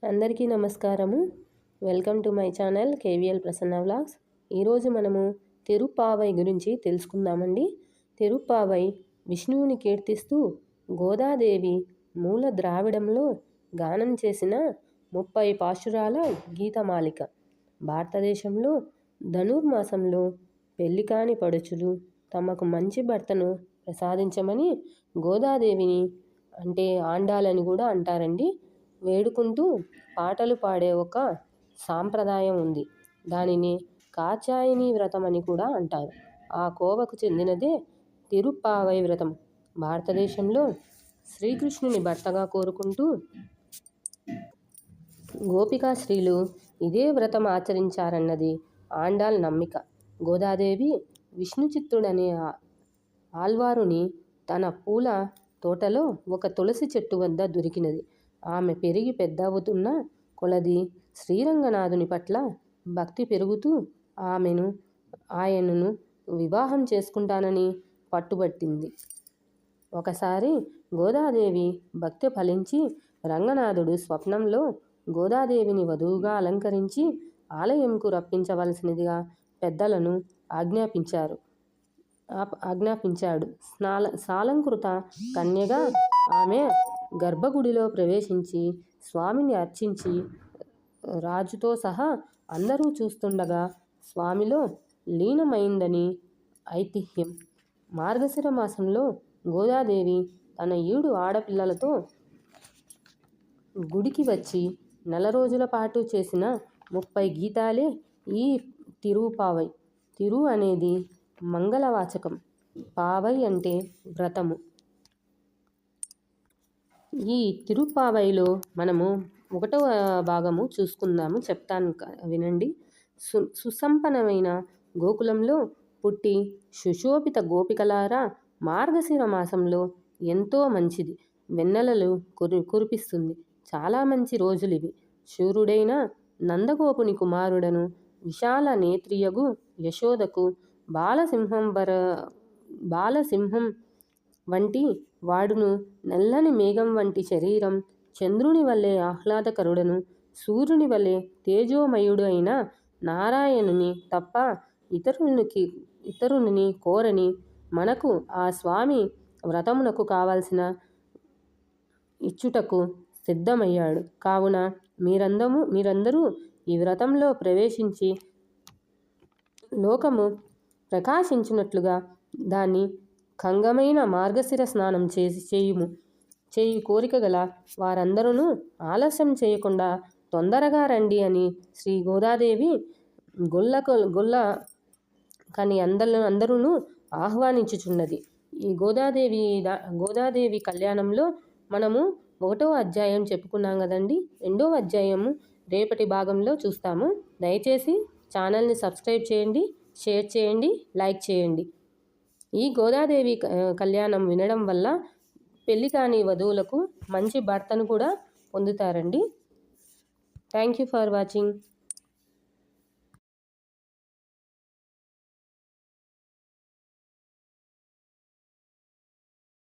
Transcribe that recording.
అందరికీ నమస్కారము. Welcome to my channel KVL Prasanna vlogs. ఈరోజు మనము తిరుప్పావై గురించి తెలుసుకుందామండి. తిరుప్పావై విష్ణువుని కీర్తిస్తూ గోదాదేవి మూల ద్రావిడంలో గానం చేసిన 30 పాశురాల గీతమాలిక. భారతదేశంలో ధనుర్మాసంలో పెళ్లికాని పడుచులు తమకు మంచి భర్తను ప్రసాదించమని గోదాదేవిని అంటే ఆండాలని కూడా అంటారండి వేడుకుంటూ పాటలు పాడే ఒక సాంప్రదాయం ఉంది. దానిని కాచాయిని వ్రతం అని కూడా అంటారు. ఆ కోవకు చెందినదే తిరుప్పావై వ్రతం. భారతదేశంలో శ్రీకృష్ణుని భర్తగా కోరుకుంటూ గోపికా స్త్రీలు ఇదే వ్రతం ఆచరించారన్నది ఆండాల్ నమ్మిక. గోదాదేవి విష్ణు చిత్తుడనే ఆల్వారుని తన పూల తోటలో ఒక తులసి చెట్టు వద్ద దొరికినది. ఆమె పెరిగి పెద్దవుతున్న కొలది శ్రీరంగనాథుని పట్ల భక్తి పెరుగుతూ ఆయనను వివాహం చేసుకుంటానని పట్టుబట్టింది. ఒకసారి గోదాదేవి భక్తి ఫలించి రంగనాథుడు స్వప్నంలో గోదాదేవిని వధువుగా అలంకరించి ఆలయంకు రప్పించవలసినదిగా పెద్దలను ఆజ్ఞాపించాడు. సాలంకృత కన్యగా ఆమె గర్భగుడిలో ప్రవేశించి స్వామిని అర్చించి రాజుతో సహా అందరూ చూస్తుండగా స్వామిలో లీనమైందని ఐతిహ్యం. మార్గశిర మాసంలో గోదాదేవి తన 7 ఆడపిల్లలతో గుడికి వచ్చి నెల రోజుల పాటు చేసిన 30 గీతాలే ఈ తిరుప్పావై. తిరు అనేది మంగళవాచకం, పావై అంటే వ్రతము. ఈ తిరుప్పావైలో మనము 1వ భాగము చూసుకుందాము, చెప్తాను వినండి. సుసంపన్నమైన గోకులంలో పుట్టి సుశోభిత గోపికలారా, మార్గశిర మాసంలో ఎంతో మంచిది వెన్నెలలు కురిపిస్తుంది. చాలా మంచి రోజులివి. శూరుడైన నందగోపుని కుమారుడను విశాల నేత్రియగు యశోదకు బాలసింహం వంటి వాడును, నల్లని మేఘం వంటి శరీరం, చంద్రుని వలె ఆహ్లాదకరుడను, సూర్యుని వలె తేజోమయుడు అయిన నారాయణుని తప్ప ఇతరుని కోరని మనకు ఆ స్వామి వ్రతమునకు కావలసిన ఇచ్చుటకు సిద్ధమయ్యాడు. కావున మీరందరూ ఈ వ్రతంలో ప్రవేశించి లోకము ప్రకాశించినట్లుగా దాన్ని ఖంగమైన మార్గశిర స్నానం చేయు కోరిక గల వారందరూ ఆలస్యం చేయకుండా తొందరగా రండి అని శ్రీ గోదాదేవి గొల్ల కని అందరూ ఆహ్వానించుచున్నది. ఈ గోదాదేవి కళ్యాణంలో మనము 1వ అధ్యాయం చెప్పుకున్నాం కదండి. 2వ అధ్యాయము రేపటి భాగంలో చూస్తాము. దయచేసి ఛానల్ని సబ్స్క్రైబ్ చేయండి, షేర్ చేయండి, లైక్ చేయండి. ఈ గోదాదేవి కళ్యాణం వినడం వల్ల పెళ్లి కాని వధువులకు మంచి భర్తను కూడా పొందుతారండి. Thank you for watching.